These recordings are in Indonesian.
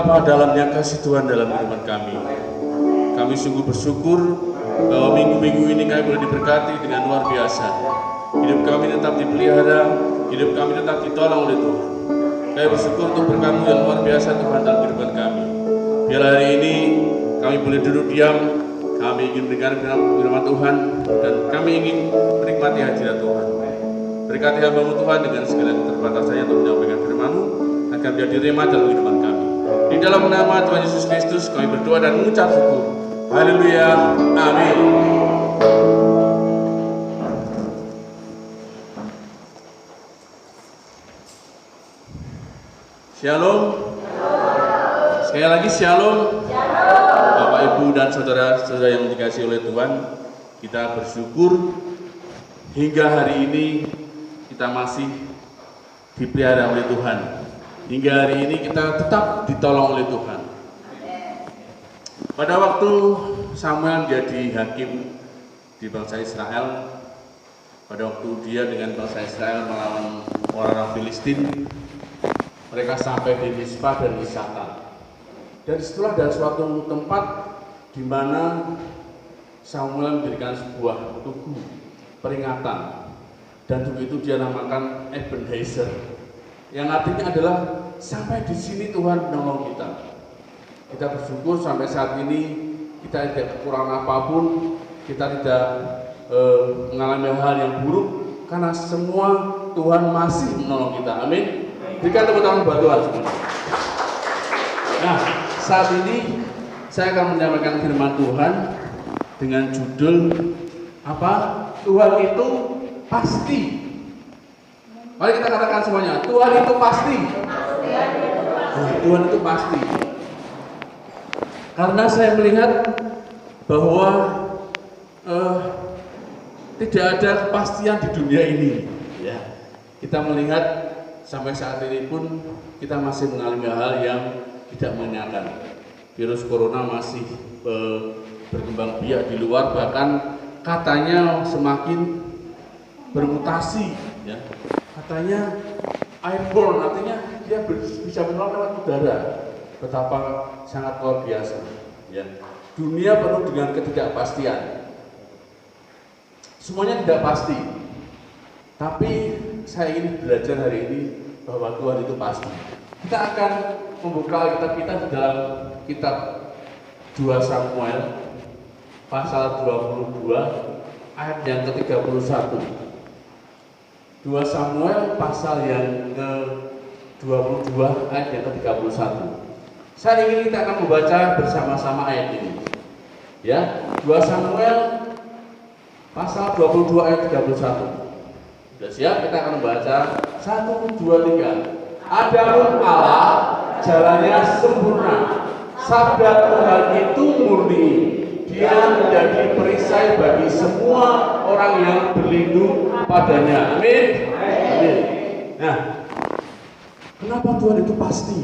Betapa dalamnya kasih Tuhan dalam kehidupan kami. Kami sungguh bersyukur bahwa minggu-minggu ini kami boleh diberkati dengan luar biasa. Hidup kami tetap dipelihara, hidup kami tetap ditolong oleh Tuhan. Kami bersyukur untuk berkat-Mu yang luar biasa Tuhan dalam kehidupan kami. Biar hari ini kami boleh duduk diam, kami ingin mendengar firman Tuhan, dan kami ingin menikmati hadirat Tuhan. Berkati hamba-Mu Tuhan dengan segala keterbatasannya untuk menyampaikan firman-Mu, agar biar diterima dalam kehidupan kami. Di dalam nama Tuhan Yesus Kristus kami berdoa dan mengucap syukur. Haleluya, amin. Shalom. Sekali lagi shalom. Bapak, Ibu, dan saudara-saudara yang dikasihi oleh Tuhan, kita bersyukur hingga hari ini kita masih dipelihara oleh Tuhan. Hingga hari ini kita tetap ditolong oleh Tuhan. Pada waktu Samuel menjadi hakim di bangsa Israel, pada waktu dia dengan bangsa Israel melawan orang-orang Filistin, mereka sampai di Mispa dan Isaka. Dan disitulah dari suatu tempat di mana Samuel memberikan sebuah tugu peringatan, dan tugu itu dia namakan Ebenezer, yang artinya adalah sampai di sini Tuhan menolong kita. Kita bersyukur sampai saat ini kita tidak kekurangan apapun, kita tidak mengalami hal yang buruk, karena semua Tuhan masih menolong kita. Amin. Berikan tepuk tangan buat Tuhan semua. Nah, saat ini saya akan menyampaikan firman Tuhan dengan judul apa? Tuhan itu pasti. Mari kita katakan semuanya, Tuhan itu pasti. Tuhan itu pasti. Karena saya melihat bahwa tidak ada kepastian di dunia ini. Ya, kita melihat sampai saat ini pun kita masih mengalami hal yang tidak menyenangkan. Virus corona masih berkembang biak di luar, bahkan katanya semakin bermutasi. Ya, katanya airborne, artinya dia bisa menular lewat udara. Betapa sangat luar biasa. Ya, dunia penuh dengan ketidakpastian. Semuanya tidak pasti. Tapi saya ingin belajar hari ini bahwa Tuhan itu pasti. Kita akan membuka kitab kita di dalam kitab 2 Samuel pasal 22 ayat yang ke-31. 2 Samuel pasal yang ke-22 ayat yang ke-31. Saya ingin kita akan membaca bersama-sama ayat ini. Ya, 2 Samuel pasal 22 ayat 31. Sudah siap? Kita akan membaca 1, 2, 3. Adapun Allah jalannya sempurna, sabda Tuhan itu murni. Dia menjadi perisai bagi semua orang yang berlindung padanya. Amin. Amin. Nah, kenapa Tuhan itu pasti?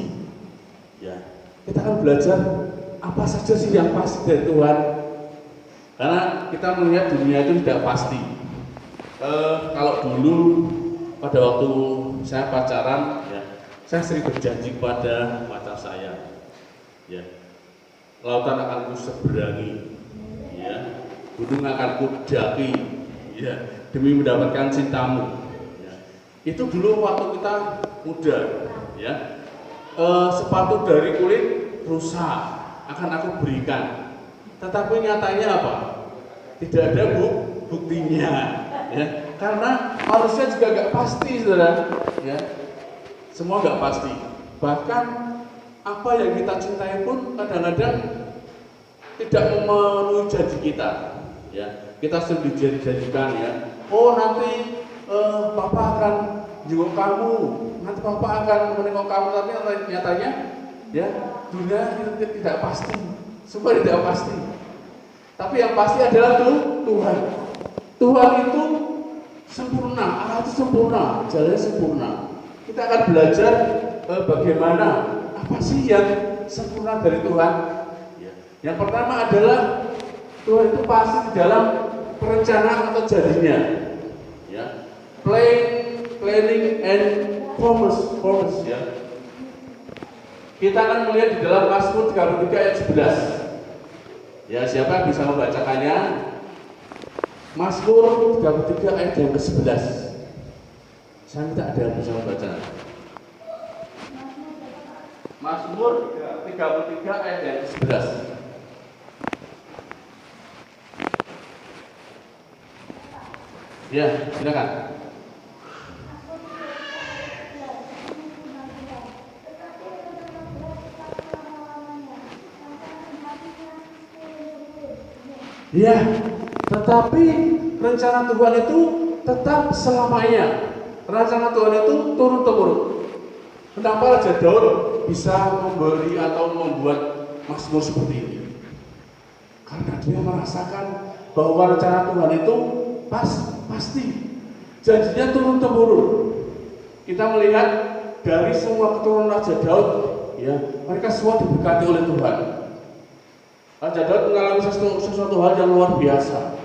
Ya, kita akan belajar apa saja sih yang pasti dari Tuhan. Karena kita melihat dunia itu tidak pasti. Kalau dulu pada waktu saya pacaran, ya, saya sering berjanji kepada pacar saya, ya, lautan akan kuseberangi, ya, gunung akan kudaki, ya, demi mendapatkan cintamu. Ya. Itu dulu waktu kita muda, ya. Sepatu dari kulit rusak akan aku berikan, tetapi nyatanya apa? Tidak ada buktinya, ya. Karena manusia juga gak pasti, saudara, ya. Semua gak pasti. Bahkan apa yang kita cintai pun kadang-kadang tidak memenuhi janji kita, ya. Kita sering dijanjikan, ya. Oh, nanti Papa akan jenguk kamu, nanti Papa akan menengok kamu, tapi nyatanya, ya, dunia tidak pasti. Semua tidak pasti. Tapi yang pasti adalah Tuhan. Tuhan itu sempurna, Allah itu sempurna, jalannya sempurna. Kita akan belajar bagaimana, apa sih yang sempurna dari Tuhan. Ya. Yang pertama adalah Tuhan itu pasti di dalam perencanaan atau janjinya. Ya. Planning and promise, ya. Kita akan melihat di dalam Mazmur 33 ayat 11. Ya, siapa yang bisa membacakannya? Mazmur 33 ayat yang ke-11. Saya minta ada yang bisa membaca. Mazmur 33 ayat yang ke-11. Ya, silakan. Ya, tetapi rencana Tuhan itu tetap selamanya. Rencana Tuhan itu turun-temurun. Kenapa Raja Daud bisa memberi atau membuat mazmur seperti ini? Karena dia merasakan bahwa rencana Tuhan itu pasti. Janjinya turun-temurun. Kita melihat dari semua keturunan Raja Daud, ya, mereka semua diberkati oleh Tuhan. Raja Daud mengalami sesuatu hal yang luar biasa.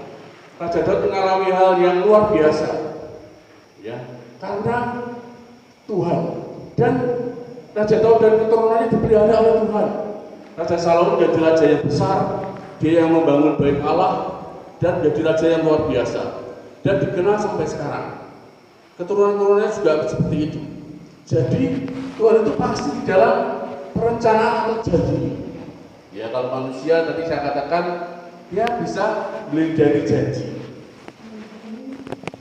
Raja Daud mengalami hal yang luar biasa, ya, karena Tuhan. Dan Raja Daud dan keturunannya dipelihara oleh Tuhan. Raja Salomo menjadi raja yang besar, dia yang membangun bait Allah dan menjadi raja yang luar biasa dan dikenal sampai sekarang. Keturunan-keturunannya juga seperti itu. Jadi Tuhan itu pasti di dalam perencanaan atau janji. Ya, kalau manusia tadi saya katakan dia bisa melindungi janji.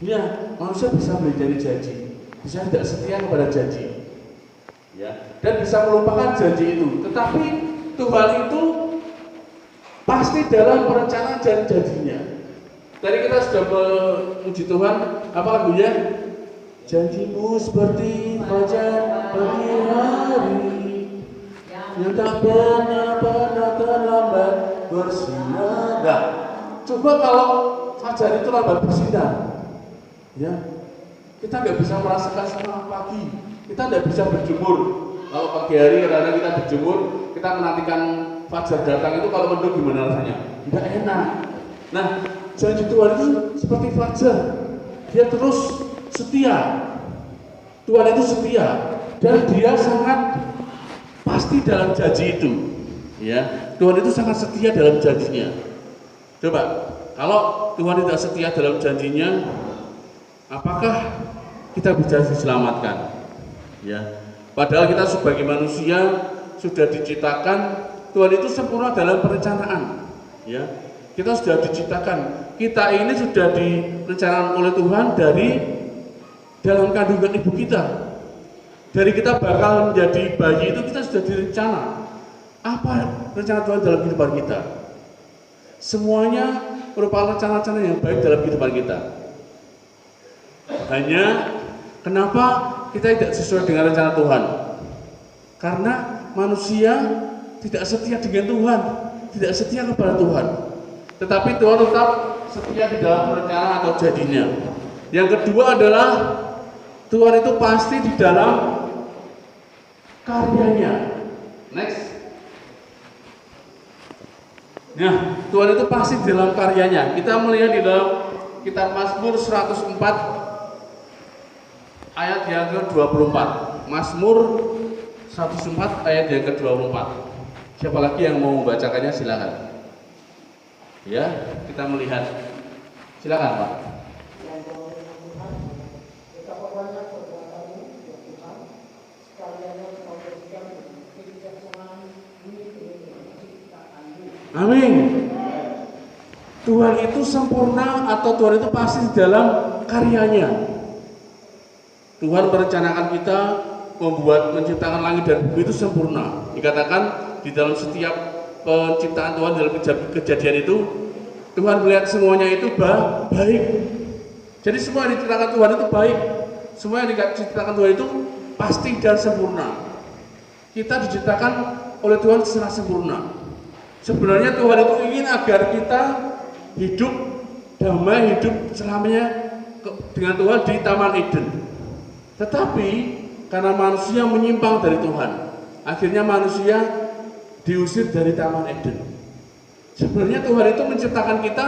Ya, manusia bisa melindungi janji, bisa tidak setia kepada janji. Ya, dan bisa melupakan janji itu. Tetapi Tuhan itu pasti dalam perencanaan dan janjinya. Tadi kita sudah memuji Tuhan, apa lagunya? Janjimu seperti fajar pagi hari yang tak pernah terlambat bersinar. Nah, coba kalau fajar itu lambat bersinar, ya, kita nggak bisa merasakan semangat pagi. Kita nggak bisa berjemur. Kalau pagi hari kadang kita berjemur, kita menantikan fajar datang itu kalau mendung gimana rasanya? Nggak enak. Nah, janji Tuhan itu seperti fajar. Dia terus setia. Tuhan itu setia dan dia sangat pasti dalam janji itu. Ya, Tuhan itu sangat setia dalam janjinya. Coba, kalau Tuhan tidak setia dalam janjinya, apakah kita bisa diselamatkan? Ya, padahal kita sebagai manusia sudah diciptakan, Tuhan itu sempurna dalam perencanaan. Ya, kita sudah diciptakan. Kita ini sudah direncanakan oleh Tuhan dari dalam kandungan ibu kita. Dari kita bakal menjadi bayi itu kita sudah direncana. Apa rencana Tuhan dalam kehidupan kita? Semuanya merupakan rencana-rencana yang baik dalam kehidupan kita. Hanya kenapa kita tidak sesuai dengan rencana Tuhan? Karena manusia tidak setia dengan Tuhan, tidak setia kepada Tuhan. Tetapi Tuhan tetap setia di dalam rencana atau janjinya. Yang kedua adalah Tuhan itu pasti di dalam karyanya. Next. Nah, Tuhan itu pasti di dalam karyanya. Kita melihat di dalam kitab Mazmur 104 ayat yang ke-24. Mazmur 104 ayat yang ke-24. Siapa lagi yang mau membacakannya silakan. Ya, kita melihat. Silakan, Pak. Amin. Tuhan itu sempurna atau Tuhan itu pasti di dalam karyanya. Tuhan merencanakan kita menciptakan langit dan bumi itu sempurna. Dikatakan di dalam setiap penciptaan Tuhan dalam kejadian itu Tuhan melihat semuanya itu baik. Jadi semua yang diciptakan Tuhan itu baik. Semua yang diciptakan Tuhan itu pasti dan sempurna. Kita diciptakan oleh Tuhan secara sempurna. Sebenarnya Tuhan itu ingin agar kita hidup damai, hidup selamanya dengan Tuhan di Taman Eden. Tetapi karena manusia menyimpang dari Tuhan, akhirnya manusia diusir dari Taman Eden. Sebenarnya Tuhan itu menciptakan kita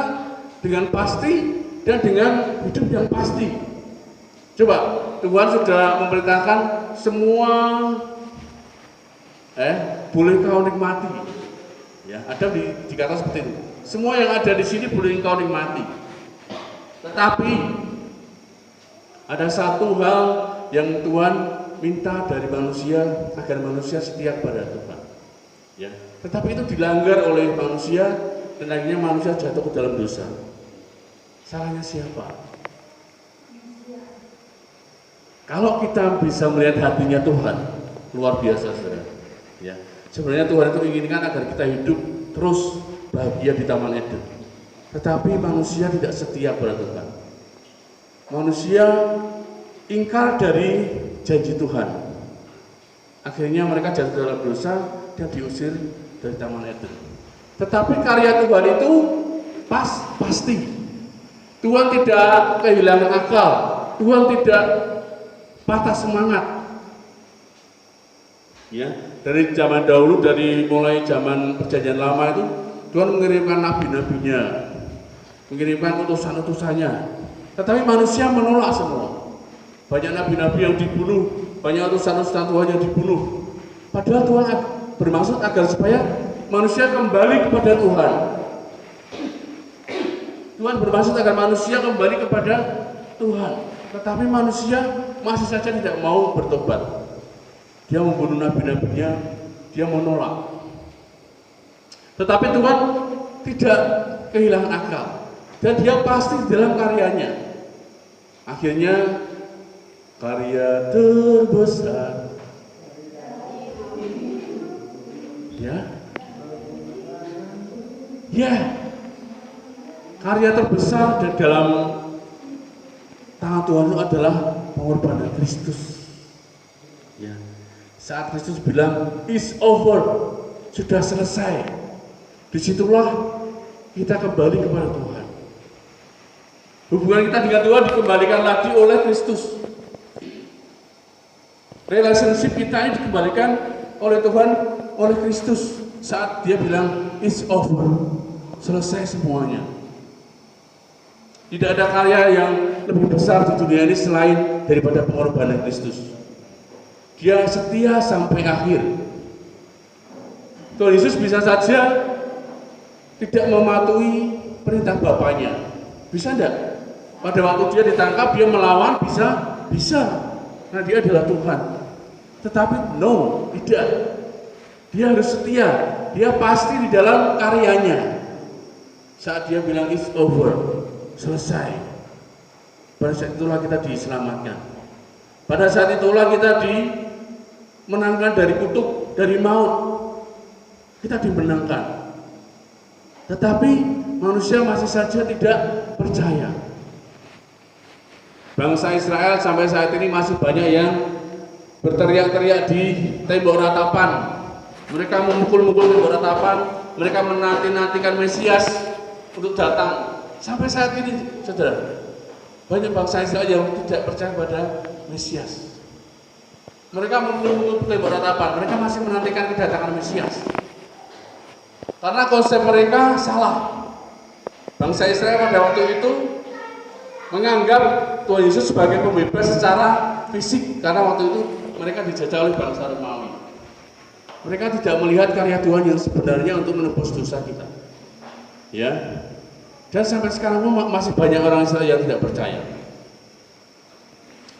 dengan pasti dan dengan hidup yang pasti. Coba, Tuhan sudah memerintahkan semua boleh kau nikmati. Ya, Adam dikata seperti itu. Semua yang ada di sini boleh kau nikmati. Tetapi ada satu hal yang Tuhan minta dari manusia agar manusia setia kepada Tuhan. Ya, tetapi itu dilanggar oleh manusia dan akhirnya manusia jatuh ke dalam dosa. Salahnya siapa? Kalau kita bisa melihat hatinya Tuhan, luar biasa saudara. Ya, sebenarnya Tuhan itu inginkan agar kita hidup terus bahagia di Taman Eden. Tetapi manusia tidak setia kepada Tuhan. Manusia ingkar dari janji Tuhan. Akhirnya mereka jatuh dalam dosa dan diusir dari Taman Eden. Tetapi karya Tuhan itu pasti. Tuhan tidak kehilangan akal. Tuhan tidak patah semangat. Ya, dari zaman dahulu, dari mulai zaman Perjanjian Lama itu Tuhan mengirimkan nabi-nabinya, mengirimkan utusan-utusannya. Tetapi manusia menolak semua. Banyak nabi-nabi yang dibunuh, banyak utusan-utusan Tuhan yang dibunuh. Padahal Tuhan bermaksud agar supaya manusia kembali kepada Tuhan. Tuhan bermaksud agar manusia kembali kepada Tuhan. Tetapi manusia masih saja tidak mau bertobat. Dia membunuh nabi-nabinya, dia menolak. Tetapi Tuhan tidak kehilangan akal. Dan dia pasti dalam karyanya. Akhirnya karya terbesar. Ya. Karya terbesar dalam tangan Tuhan itu adalah pengorbanan Kristus. Ya. Saat Kristus bilang is over, sudah selesai, disitulah kita kembali kepada Tuhan. Hubungan kita dengan Tuhan dikembalikan lagi oleh Kristus. Relationship kita ini dikembalikan oleh Tuhan, oleh Kristus saat dia bilang is over, selesai semuanya. Tidak ada karya yang lebih besar di dunia ini selain daripada pengorbanan Kristus. Dia setia sampai akhir. Tuhan Yesus bisa saja tidak mematuhi perintah Bapaknya. Bisa enggak? Pada waktu dia ditangkap, dia melawan, bisa. Karena dia adalah Tuhan. Tetapi no, tidak. Dia harus setia. Dia pasti di dalam karyanya. Saat dia bilang it's over, selesai. Pada saat itulah kita diselamatkan. Pada saat itulah kita dimenangkan dari kutuk, dari maut. Kita dimenangkan. Tetapi manusia masih saja tidak percaya. Bangsa Israel sampai saat ini masih banyak yang berteriak-teriak di tembok ratapan. Mereka memukul-mukul tembok ratapan. Mereka menanti-nantikan Mesias untuk datang. Sampai saat ini, saudara, banyak bangsa Israel yang tidak percaya pada Mesias. Mereka memukul tembok ratapan. Mereka masih menantikan kedatangan Mesias. Karena konsep mereka salah. Bangsa Israel pada waktu itu menganggap Tuhan Yesus sebagai pembebas secara fisik, karena waktu itu mereka dijajah oleh bangsa Romawi. Mereka tidak melihat karya Tuhan yang sebenarnya untuk menebus dosa kita. Ya. Dan sampai sekarang masih banyak orang Israel yang tidak percaya.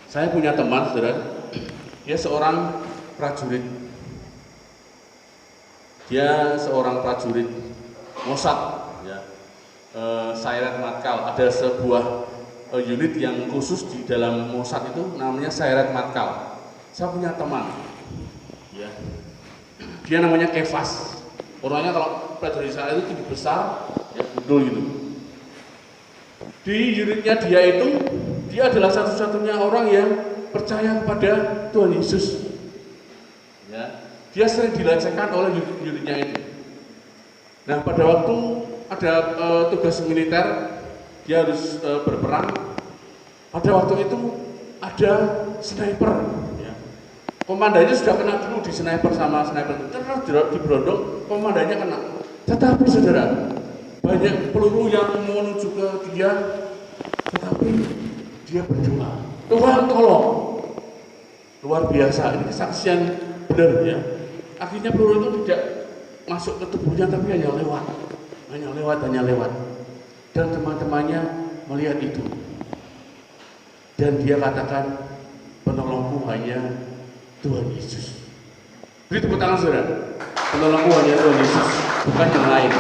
Saya punya teman, saudara, dia seorang prajurit. Dia seorang prajurit Mossad, ya. Sayeret Matkal. Ada sebuah unit yang khusus di dalam Mossad itu namanya Sayeret Matkal. Saya punya teman, ya. Dia namanya Kefas. Orangnya kalau prajurit Israel itu tinggi besar, ya, gundul gitu. Di unitnya dia adalah satu-satunya orang yang percaya kepada Tuhan Yesus. Ya. Dia sering dilecehkan oleh unitnya itu. Nah, pada waktu ada tugas militer, dia harus berperang. Pada waktu itu ada sniper. Ya. Komandannya sudah kena dulu di sniper sama sniper itu. Terus diberondong, komandannya kena. Tetapi saudara, banyak peluru yang menuju ke dia, tetapi dia berdoa, Tuhan tolong. Luar biasa, ini kesaksian benar ya. Akhirnya peluru itu tidak masuk ke tubuhnya, tapi hanya lewat. Dan teman-temannya melihat itu. Dan dia katakan, penolongku hanya Tuhan Yesus. Beri tepuk tangan saudara. Penolongku hanya Tuhan Yesus, bukan yang lain.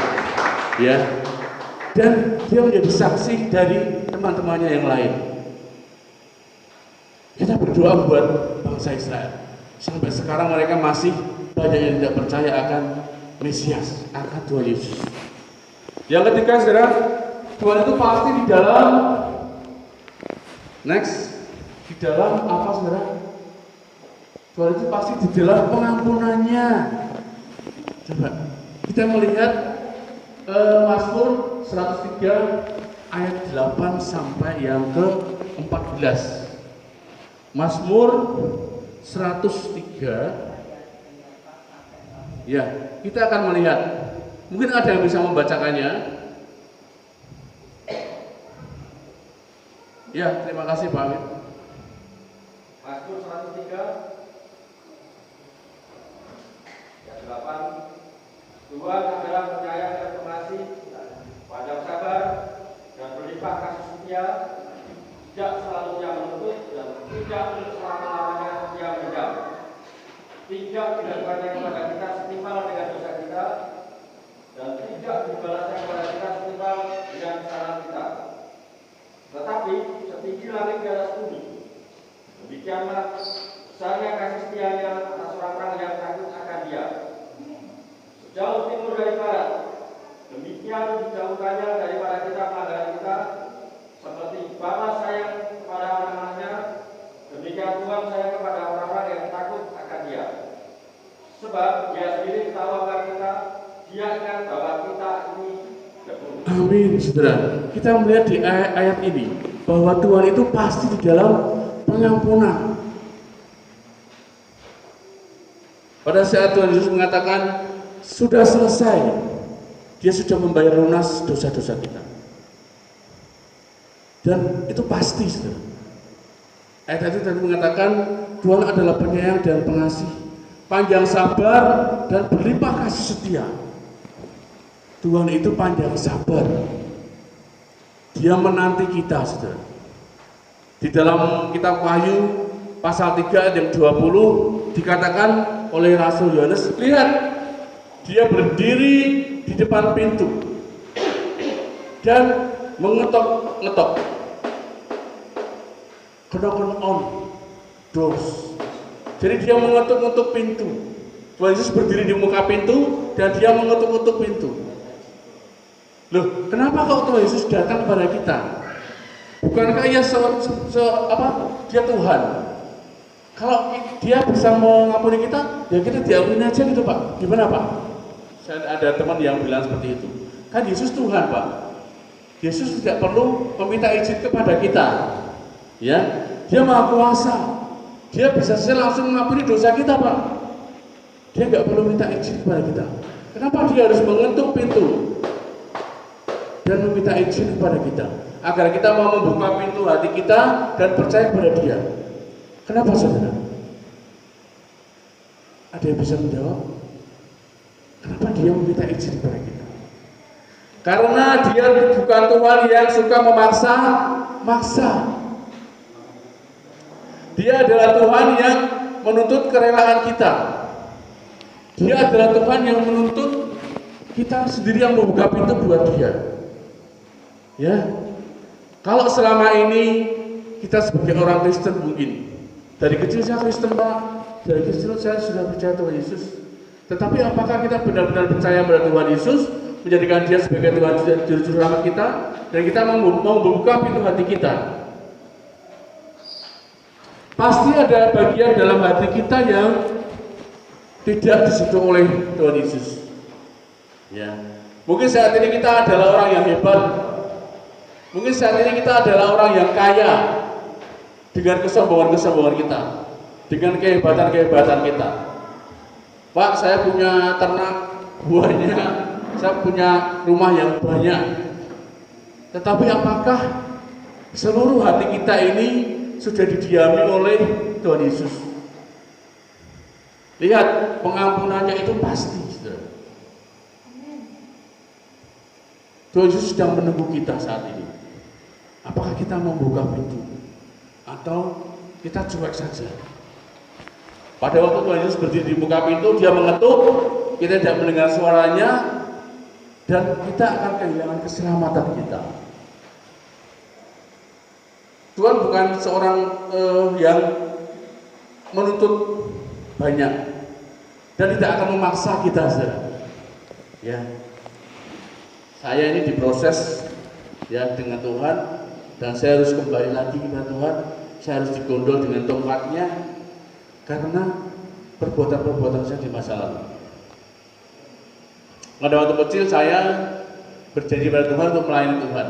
Ya. Dan dia menjadi saksi dari teman-temannya yang lain. Kita berdoa buat bangsa Israel. Sampai sekarang mereka masih banyak yang tidak percaya akan Mesias, akan Tuhan Yesus. Yang ketiga saudara, Tuhan itu pasti di dalam di dalam apa saudara? Tuhan itu pasti di dalam pengampunannya. Coba kita melihat Mazmur 103 ayat 8 sampai yang ke-14. Mazmur 103. Ya, kita akan melihat. Mungkin ada yang bisa membacakannya. Ya, terima kasih Pak Amit. Mazmur 103 ayat 8. Tuhan adalah penyayang dan pengasih, panjang sabar dan berlimpah kasih setia, tidak selalu yang menuntut dan tidak selama-lamanya yang dendam. Tidak dilakukannya kepada kita setimpal dengan dosa kita, dan tidak dibalasnya kepada kita setimpal dengan kesalahan kita. Tetapi setinggi langit di atas bumi, demikianlah besarnya kasih setianya atas orang-orang yang takut akan Dia. Sejauh timur dari barat, demikian dijauhkannya daripada kita pelanggaran kita. Seperti Bapa sayang kepada anak-anaknya, demikian Tuhan sayang kepada orang-orang yang takut akan Dia. Sebab Dia sendiri tahu akan kita, Dia ingat bahwa kita ini debu. Amin, saudara. Kita melihat di ayat ini bahwa Tuhan itu pasti di dalam pengampunan. Pada saat Tuhan Yesus mengatakan sudah selesai, Dia sudah membayar lunas dosa-dosa kita. Dan itu pasti, saudara. Ayat itu tadi mengatakan Tuhan adalah penyayang dan pengasih, panjang sabar dan berlimpah kasih setia. Tuhan itu panjang sabar. Dia menanti kita, saudara. Di dalam kitab Wahyu pasal 3 ayat yang 20 dikatakan oleh Rasul Yohanes, lihat, Dia berdiri di depan pintu dan mengetok-ngetok. Knock on doors. Jadi dia mengetuk-ngetuk pintu. Tuhan Yesus berdiri di muka pintu dan dia mengetuk-ngetuk pintu. Loh, kenapa kok Tuhan Yesus datang kepada kita? Bukankah Ia Dia Tuhan? Kalau Dia bisa mengampuni kita, ya kita diampuni aja gitu Pak. Gimana Pak? Saya ada teman yang bilang seperti itu. Kan Yesus Tuhan Pak. Yesus tidak perlu meminta izin kepada kita. Ya, Dia Maha Kuasa. Dia bisa saja langsung mengampuni dosa kita Pak. Dia nggak perlu minta izin kepada kita. Kenapa Dia harus mengetuk pintu dan meminta izin kepada kita agar kita mau membuka pintu hati kita dan percaya kepada Dia? Kenapa saudara? Ada yang bisa menjawab? Kenapa Dia meminta izin kepada kita? Karena Dia bukan Tuhan yang suka memaksa. Dia adalah Tuhan yang menuntut kerelaan kita. Dia adalah Tuhan yang menuntut kita sendiri yang membuka pintu buat Dia. Ya, kalau selama ini kita sebagai orang Kristen mungkin dari kecil saya Kristen Pak, dari kecil saya sudah percaya Tuhan Yesus. Tetapi apakah kita benar-benar percaya pada Tuhan Yesus, menjadikan Dia sebagai Tuhan Juru Selamat kita, dan kita mau membuka pintu hati kita? Pasti ada bagian dalam hati kita yang tidak disentuh oleh Tuhan Yesus. Ya, mungkin saat ini kita adalah orang yang hebat. Mungkin saat ini kita adalah orang yang kaya dengan kesombongan-kesombongan kita, dengan kehebatan-kehebatan kita. Pak, saya punya ternak banyak, saya punya rumah yang banyak. Tetapi apakah seluruh hati kita ini sudah didiami oleh Tuhan Yesus? Lihat, pengampunannya itu pasti, saudara. Tuhan Yesus sedang menunggu kita saat ini. Apakah kita membuka pintu atau kita cuek saja? Pada waktu Tuhan Yesus berdiri di muka pintu, dia mengetuk, kita tidak mendengar suaranya, dan kita akan kehilangan keselamatan kita. Tuhan bukan seorang yang menuntut banyak dan tidak akan memaksa kita, saudara. Ya, saya ini diproses ya dengan Tuhan, dan saya harus kembali lagi kepada Tuhan. Saya harus digondol dengan tongkatnya karena perbuatan-perbuatan saya di masa lalu. Pada waktu kecil saya berjanji pada Tuhan untuk melayani Tuhan.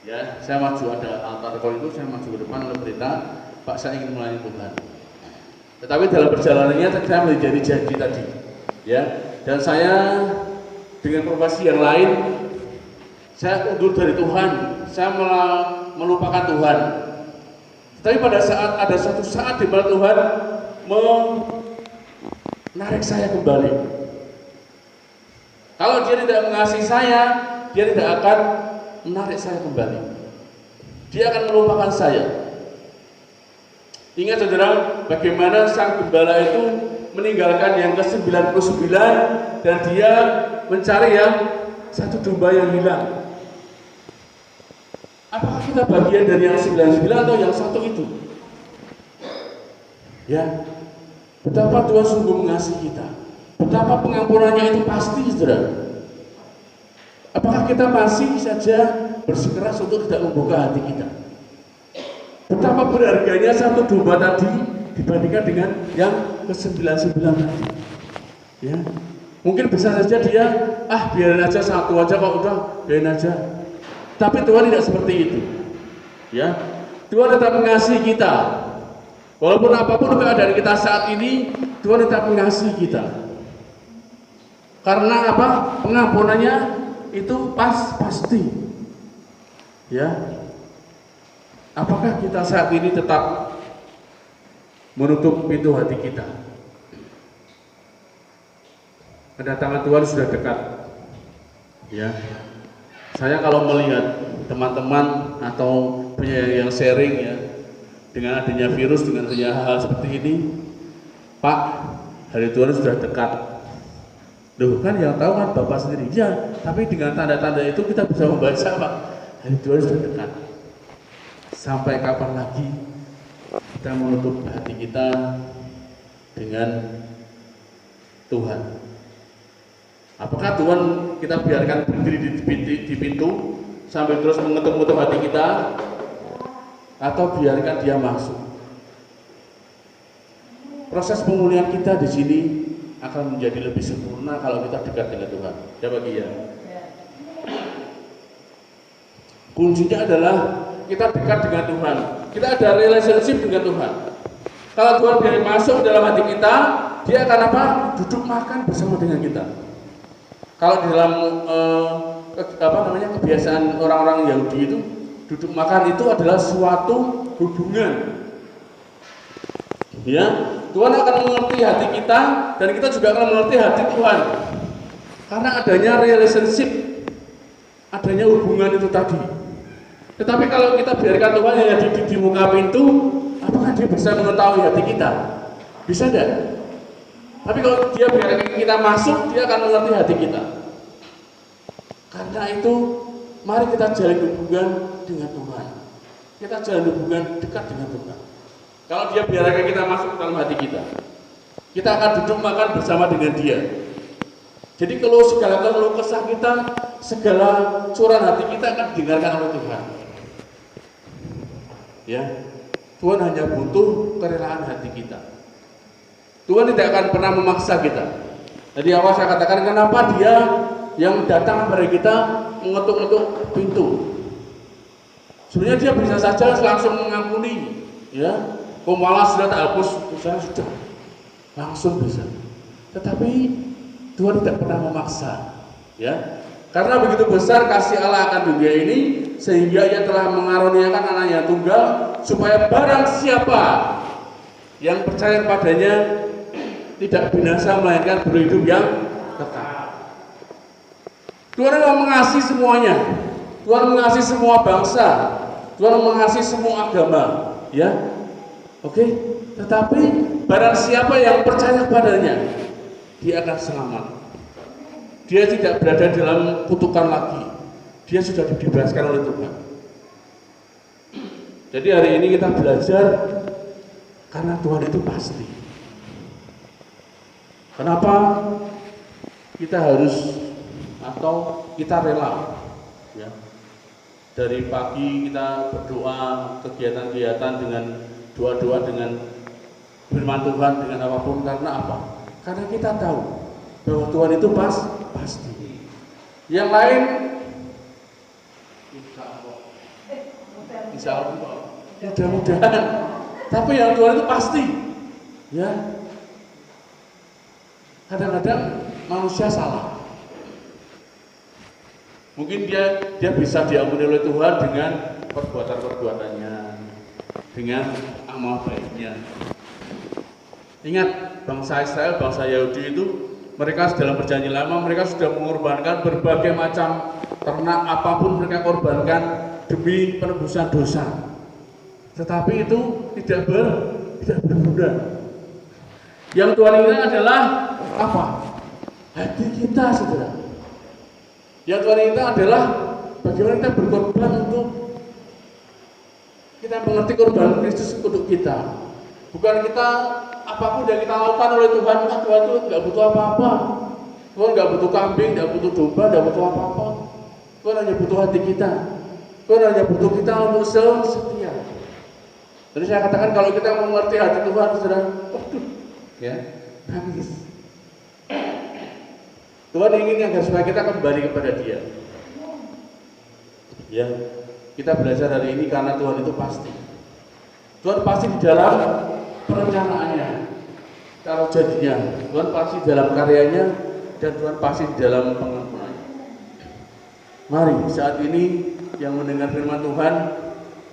Ya, saya maju, ada altar call itu, saya maju ke depan oleh berita, Pak, saya ingin melayani Tuhan. Tetapi dalam perjalanannya saya menjadi janji tadi, ya, dan saya dengan profesi yang lain, saya undur dari Tuhan, saya melupakan Tuhan. Tapi pada saat ada satu saat di mana Tuhan menarik saya kembali. Kalau Dia tidak mengasihi saya, Dia tidak akan menarik saya kembali. Dia akan melupakan saya. Ingat saudara, bagaimana sang gembala itu meninggalkan yang ke-99 dan dia mencari yang satu domba yang hilang. Apakah kita bagian dari yang 99 atau yang satu itu? Ya, betapa Tuhan sungguh mengasihi kita. Betapa pengampunannya itu pasti, saudara. Apakah kita masih saja bersikeras untuk tidak membuka hati kita? Betapa berharganya satu domba tadi dibandingkan dengan yang ke-99 tadi. Ya, mungkin bisa saja dia, biarin aja satu aja kok, udah biarin aja. Tapi Tuhan tidak seperti itu. Ya, Tuhan tetap mengasihi kita. Walaupun apapun keadaan kita saat ini, Tuhan tetap mengasihi kita. Karena apa? Pengampunannya itu pasti. Ya. Apakah kita saat ini tetap menutup pintu hati kita? Kedatangan Tuhan sudah dekat. Ya. Saya kalau melihat teman-teman atau yang sharing ya, dengan adanya virus, dengan adanya hal seperti ini, Pak, hari Tuhan sudah dekat. Loh, kan yang tahu kan Bapak sendiri. Ya, tapi dengan tanda-tanda itu kita bisa membaca, Pak, hari Tuhan sudah dekat. Sampai kapan lagi kita menutup hati kita dengan Tuhan? Apakah Tuhan kita biarkan berdiri di pintu sambil terus mengetuk-ngetuk hati kita, atau biarkan Dia masuk? Proses pemulihan kita di sini akan menjadi lebih sempurna kalau kita dekat dengan Tuhan. Ya bagi ya. Kuncinya adalah kita dekat dengan Tuhan. Kita ada relationship dengan Tuhan. Kalau Tuhan biar masuk dalam hati kita, Dia akan apa? Duduk makan bersama dengan kita. Kalau di dalam kebiasaan orang-orang Yahudi itu, duduk makan itu adalah suatu hubungan. Ya, Tuhan akan mengerti hati kita dan kita juga akan mengerti hati Tuhan. Karena adanya relationship, adanya hubungan itu tadi. Tetapi kalau kita biarkan Tuhan hanya di muka pintu, apakah Dia bisa mengetahui hati kita? Bisa tidak? Tapi kalau Dia biarkan kita masuk, Dia akan mengerti hati kita. Karena itu, mari kita jalin hubungan dengan Tuhan. Kita jalin hubungan dekat dengan Tuhan. Kalau Dia biarkan kita masuk dalam hati kita, kita akan duduk makan bersama dengan Dia. Jadi kalau segala keluh kesah kita, segala curahan hati kita akan didengarkan oleh Tuhan. Ya, Tuhan hanya butuh kerelaan hati kita. Tuhan tidak akan pernah memaksa kita. Jadi awal saya katakan, kenapa Dia yang datang kepada kita mengetuk-ngetuk pintu? Sebenarnya Dia bisa saja langsung mengampuni, ya. Malah sudah tak hapus, saya sudah langsung bisa. Tetapi Tuhan tidak pernah memaksa, ya. Karena begitu besar kasih Allah akan dunia ini, sehingga Ia telah mengaruniakan anaknya tunggal, supaya barang siapa yang percaya padanya tidak binasa melainkan berhidup yang kekal. Tuhan yang mengasihi semuanya. Tuhan mengasihi semua bangsa. Tuhan mengasihi semua agama, ya. Oke, tetapi barang siapa yang percaya padanya, dia akan selamat. Dia tidak berada dalam kutukan lagi. Dia sudah dibebaskan oleh Tuhan. Jadi hari ini kita belajar karena Tuhan itu pasti. Kenapa kita harus atau kita rela, ya, dari pagi kita berdoa, kegiatan-kegiatan dengan doa-doa, dengan firman Tuhan, dengan apapun, karena apa? Karena kita tahu bahwa Tuhan itu pasti. Yang lain insya Allah, mudah-mudahan. Tapi yang Tuhan itu pasti, ya. Kadang-kadang manusia salah. Mungkin dia bisa diampuni oleh Tuhan dengan perbuatan-perbuatannya, dengan amal baiknya. Ingat, bangsa Israel, bangsa Yahudi itu, mereka dalam perjanjian lama, mereka sudah mengorbankan berbagai macam ternak, apapun mereka korbankan demi penebusan dosa. Tetapi itu tidak berguna. Yang Tuhan inginkan adalah apa? Hati kita, saudara. Yang Tuhan inginkan adalah bagaimana kita berkorban untuk kita mengerti korban Kristus untuk kita. Bukan kita apapun yang kita lakukan oleh Tuhan, Tuhan itu nggak butuh apa-apa. Tuhan nggak butuh kambing, nggak butuh domba, nggak butuh apa-apa. Tuhan hanya butuh hati kita. Tuhan hanya butuh kita untuk setia. Jadi saya katakan kalau kita mengerti hati Tuhan, saudara, ya, nangis. Tuhan ingin agar supaya kita kembali kepada Dia. Ya, kita belajar hari ini karena Tuhan itu pasti. Tuhan pasti di dalam perencanaannya, taruh jadinya. Tuhan pasti dalam karyanya, dan Tuhan pasti di dalam pengampunannya. Mari saat ini yang mendengar firman Tuhan,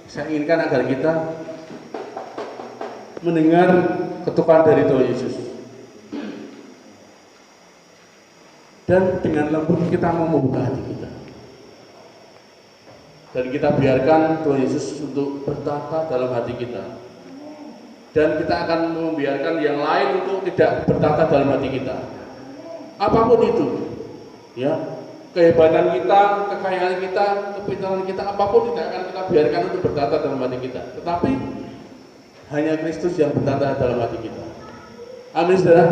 saya inginkan agar kita mendengar ketukan dari Tuhan Yesus. Dan dengan lembut kita mau membuka hati kita. Dan kita biarkan Tuhan Yesus untuk bertata dalam hati kita. Dan kita akan membiarkan yang lain untuk tidak bertata dalam hati kita. Apapun itu, ya, kehebatan kita, kekayaan kita, kepintaran kita, apapun tidak akan kita biarkan untuk bertata dalam hati kita. Tetapi hanya Kristus yang bertata dalam hati kita. Amin, saudara.